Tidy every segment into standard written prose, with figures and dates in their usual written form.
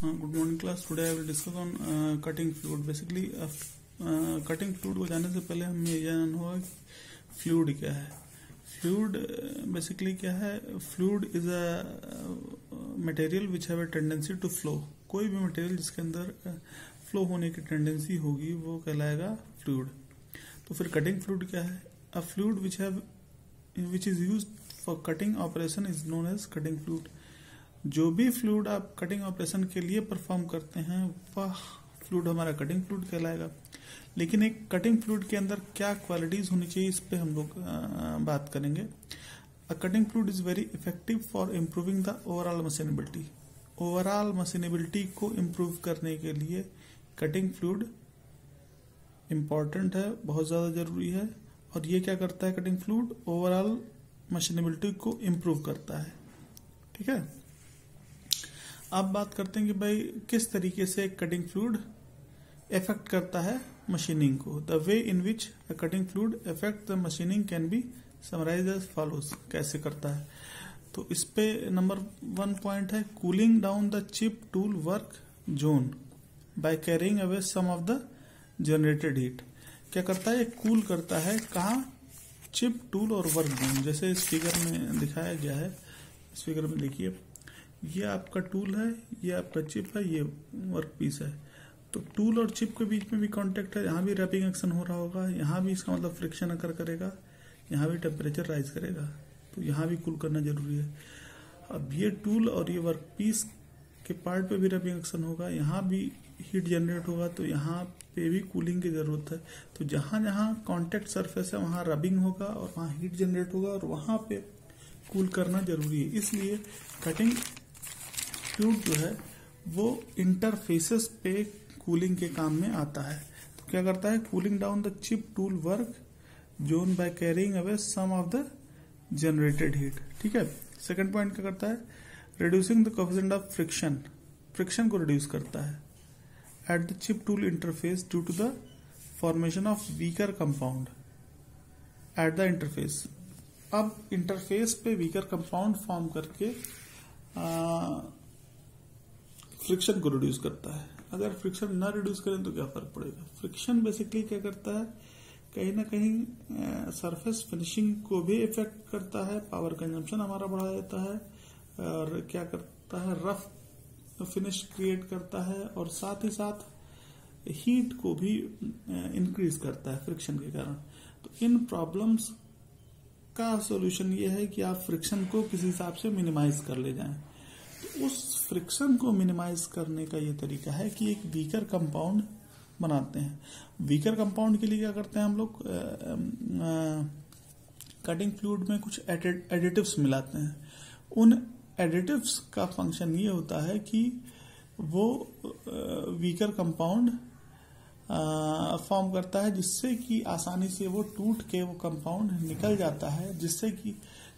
Good morning class. Today I will discuss on cutting fluid. Basically cutting fluid को जानने से पहले हमें ये जानना होगा कि फ्लूइड क्या है। फ्लूइड बेसिकली क्या है? Fluid is a material which have a tendency to flow. कोई भी मटेरियल जिसके अंदर फ्लो होने की टेंडेंसी होगी वो कहलाएगा फ्लूइड। तो फिर कटिंग फ्लूइड क्या है? A fluid which is used for cutting operation is known as cutting fluid. जो भी फ्लूइड आप कटिंग ऑपरेशन के लिए परफॉर्म करते हैं वह फ्लूइड हमारा कटिंग फ्लूइड कहलाएगा। लेकिन एक कटिंग फ्लूइड के अंदर क्या क्वालिटीज होनी चाहिए, इस पे हम लोग बात करेंगे। A cutting fluid is very effective for improving the overall machinability. Overall machinability को इम्प्रूव करने के लिए कटिंग फ्लूइड इम्पॉर्टेंट है, बहुत ज्यादा जरूरी है। और ये क्या करता है? कटिंग फ्लूइड ओवरऑल मशीनेबिलिटी को इम्प्रूव करता है। ठीक है, अब बात करते हैं कि भाई किस तरीके से कटिंग फ्लूइड इफेक्ट करता है मशीनिंग को। The way in which a cutting fluid effect the machining can be summarise as follows. कैसे करता है? तो इस पे नंबर 1 पॉइंट है cooling down the chip tool work zone by carrying away some of the generated heat. क्या करता है? कूल करता है कहाँ? चिप टूल और वर्क जोन। जैसे इस फिगर में दिखाया गया है, इस फिगर में देखिए, ये आपका टूल है, ये आपका चिप है, ये वर्क पीस है। तो टूल और चिप के बीच में भी कांटेक्ट है, यहाँ भी रैपिंग एक्शन हो रहा होगा, यहाँ भी इसका मतलब फ्रिक्शन अकर करेगा, यहाँ भी टेम्परेचर राइज करेगा, तो यहाँ भी कूल करना जरूरी है। अब ये टूल और ये वर्क पीस के पार्ट पे भी रैपिंग एक्शन होगा, यहाँ भी हीट जनरेट होगा, तो यहाँ पे भी कूलिंग की जरूरत है। तो जहां जहां कांटेक्ट सरफेस है वहां रबिंग होगा और वहां हीट जनरेट होगा और वहां पे कूल करना जरूरी है। इसलिए कटिंग फ्लूइड जो है वो इंटरफेसेस पे कूलिंग के काम में आता है। तो क्या करता है? Cooling down the chip tool work zone by carrying away some of the generated heat. ठीक है। सेकंड पॉइंट क्या करता है? Reducing the coefficient of friction. Friction को रिड्यूस करता है at the chip tool interface due to the formation of weaker compound at the interface। अब interface पे वीकर कंपाउंड फॉर्म करके फ्रिक्शन को रिड्यूस करता है। अगर फ्रिक्शन ना रिड्यूस करें तो क्या फर्क पड़ेगा? फ्रिक्शन बेसिकली क्या करता है? कहीं ना कहीं सरफेस फिनिशिंग को भी इफेक्ट करता है, पावर कंजम्पशन हमारा बढ़ा देता है, और क्या करता है? रफ फिनिश क्रिएट करता है, और साथ ही साथ हीट को भी इंक्रीज करता है फ्रिक्शन के कारण। तो इन प्रॉब्लम्स का सॉल्यूशन ये है कि आप फ्रिक्शन को किसी हिसाब से मिनिमाइज कर ले जाएं। तो उस फ्रिक्शन को मिनिमाइज करने का ये तरीका है कि एक वीकर कंपाउंड बनाते हैं। वीकर कंपाउंड के लिए क्या करते हैं हम लोग? कटिंग फ्लूइड में कुछ एडिटिव्स मिलाते हैं। उन एडिटिव्स का फंक्शन ये होता है कि वो वीकर कंपाउंड फॉर्म करता है, जिससे कि आसानी से वो टूट के वो कंपाउंड निकल जाता है, जिससे कि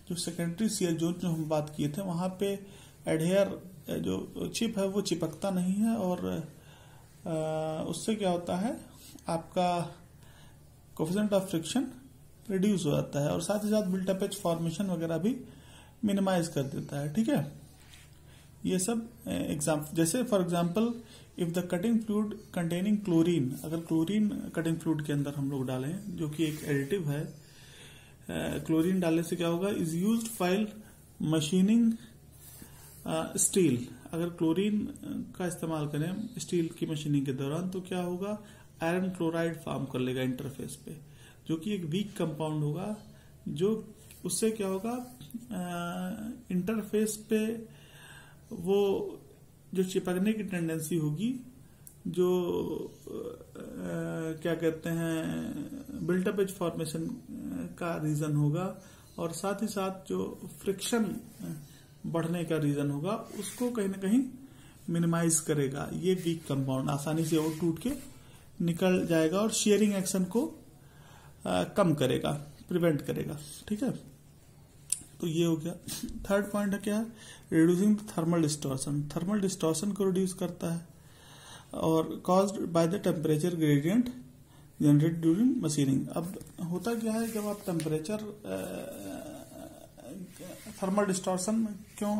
जो सेकेंडरी शियर जोन जो हम बात किए थे वहां पे एडहेयर जो चिप है वो चिपकता नहीं है, और उससे क्या होता है? आपका कोएफिशिएंट ऑफ फ्रिक्शन रिड्यूस हो जाता है, और साथ ही साथ बिल्टअप एज फॉर्मेशन वगैरह भी मिनिमाइज कर देता है। ठीक है, ये सब एग्जाम्पल, जैसे for example if the cutting fluid containing chlorine, अगर क्लोरीन कटिंग फ्लूइड के अंदर हम लोग डालें जो कि एक एडिटिव है, क्लोरीन डालने से क्या होगा? Is used file machining steel. अगर क्लोरीन का इस्तेमाल करें स्टील की मशीनिंग के दौरान तो क्या होगा? आयरन क्लोराइड फॉर्म कर लेगा इंटरफेस पे, जो कि एक वीक कंपाउंड होगा, जो उससे क्या होगा? इंटरफेस पे वो जो चिपकने की टेंडेंसी होगी, जो क्या कहते हैं, बिल्टअप एज फॉर्मेशन का रीजन होगा, और साथ ही साथ जो फ्रिक्शन बढ़ने का रीजन होगा, उसको कहीं ना कहीं मिनिमाइज करेगा। ये वीक कंपाउंड आसानी से वो टूट के निकल जाएगा और शेयरिंग एक्शन को कम करेगा, प्रिवेंट करेगा। ठीक है, तो ये हो गया। थर्ड पॉइंट है क्या? Reducing thermal distortion. Thermal distortion को रिड्यूस करता है, और caused by the temperature gradient generate during machining. अब होता क्या है, जब आप टेम्परेचर थर्मल डिस्टॉर्शन क्यों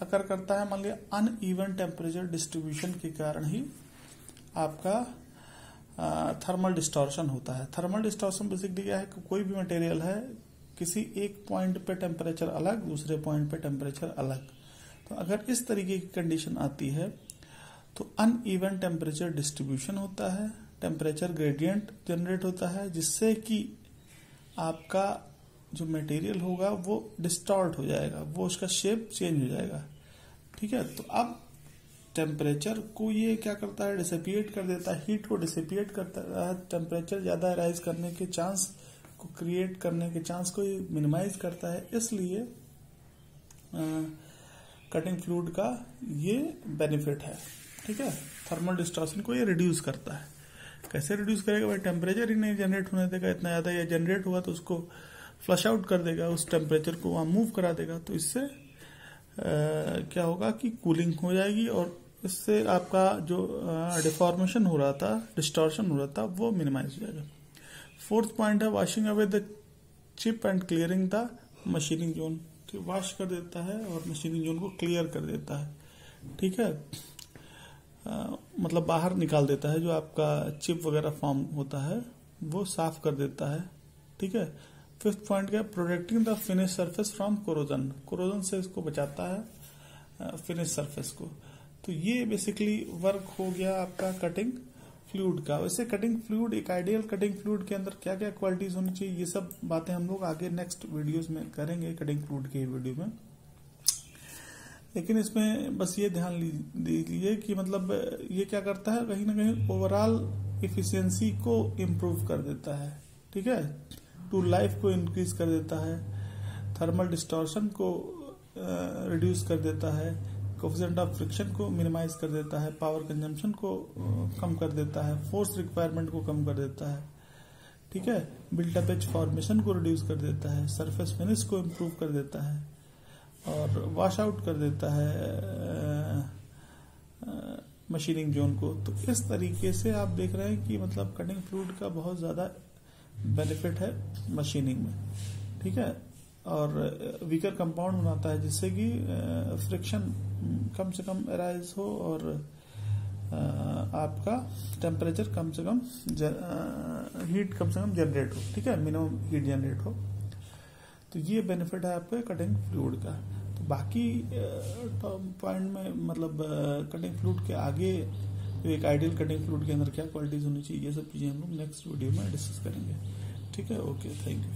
अकर करता है मान लिया अनइवन टेम्परेचर डिस्ट्रीब्यूशन के कारण ही आपका थर्मल डिस्टॉर्शन होता है। थर्मल डिस्टॉर्शन बेसिकली क्या है कि कोई भी मटेरियल है, किसी एक पॉइंट पे टेम्परेचर अलग, दूसरे पॉइंट पे टेम्परेचर अलग, तो अगर इस तरीके की कंडीशन आती है तो अनइवन टेम्परेचर डिस्ट्रीब्यूशन होता है, टेम्परेचर ग्रेडियंट जनरेट होता है, जिससे कि आपका जो मटेरियल होगा वो डिस्टॉर्ट हो जाएगा, वो उसका शेप चेंज हो जाएगा। ठीक है, तो अब टेम्परेचर को ये क्या करता है, डिसिपिएट कर देता है, हीट को डिसिपिएट करता है, टेम्परेचर ज्यादा राइज करने के चांस को क्रिएट करने के चांस को ये मिनिमाइज करता है। इसलिए कटिंग फ्लूइड का ये बेनिफिट है। ठीक है, थर्मल डिस्टॉर्शन को ये रिड्यूस करता है। कैसे रिड्यूस करेगा भाई, टेम्परेचर ही नहीं जनरेट होने देगा इतना ज्यादा, या जनरेट हुआ तो उसको फ्लश आउट कर देगा, उस टेम्परेचर को वहां मूव करा देगा, तो इससे क्या होगा कि कूलिंग हो जाएगी और इससे आपका जो डिफॉर्मेशन हो रहा था, डिस्टॉर्शन हो रहा था, वो मिनिमाइज हो जाएगा। फोर्थ पॉइंट है washing away the chip and clearing the machining zone. Wash कर देता है और मशीनिंग जोन को क्लियर कर देता है। ठीक है, मतलब बाहर निकाल देता है, जो आपका चिप वगैरह फॉर्म होता है वो साफ कर देता है। ठीक है, फिफ्थ पॉइंट क्या है, protecting the finish surface from corrosion. Corrosion से इसको बचाता है फिनिश सरफेस को। तो ये बेसिकली वर्क हो गया आपका कटिंग फ्लूइड का। वैसे कटिंग फ्लूइड, एक आइडियल कटिंग फ्लूइड के अंदर क्या क्या क्वालिटीज होनी चाहिए, ये सब बातें हम लोग आगे नेक्स्ट वीडियोस में करेंगे कटिंग फ्लूइड के वीडियो में। लेकिन इसमें बस ये ध्यान दीजिए कि मतलब ये क्या करता है, कहीं ना कहीं ओवरऑल इफिशियंसी को इम्प्रूव कर देता है। ठीक है, टूल लाइफ को इंक्रीज कर देता है, थर्मल डिस्टॉर्शन को रिड्यूस कर देता है, कोफिशिएंट ऑफ फ्रिक्शन को मिनिमाइज कर देता है, पावर कंजम्पशन को कम कर देता है, फोर्स रिक्वायरमेंट को कम कर देता है। ठीक है, बिल्टअप एज फॉर्मेशन को रिड्यूस कर देता है, सरफेस फिनिश को इम्प्रूव कर देता है और वॉश आउट कर देता है मशीनिंग जोन को। तो इस तरीके से आप देख रहे हैं कि मतलब कटिंग फ्लूइड का बहुत ज्यादा बेनिफिट है मशीनिंग में। ठीक है, और वीकर कंपाउंड बनाता है जिससे कि फ्रिक्शन कम से कम अराइज हो और आपका टेम्परेचर कम से कम हीट कम से कम जनरेट हो। ठीक है, मिनिमम हीट जनरेट हो। तो ये बेनिफिट है आपके कटिंग फ्लूइड का। तो बाकी पॉइंट में मतलब कटिंग फ्लूइड के आगे एक आइडियल कटिंग फ्लूइड के अंदर क्या क्वालिटीज होनी चाहिए, ये सब चीजें हम लोग नेक्स्ट वीडियो में डिस्कस करेंगे। ठीक है, ओके, थैंक यू।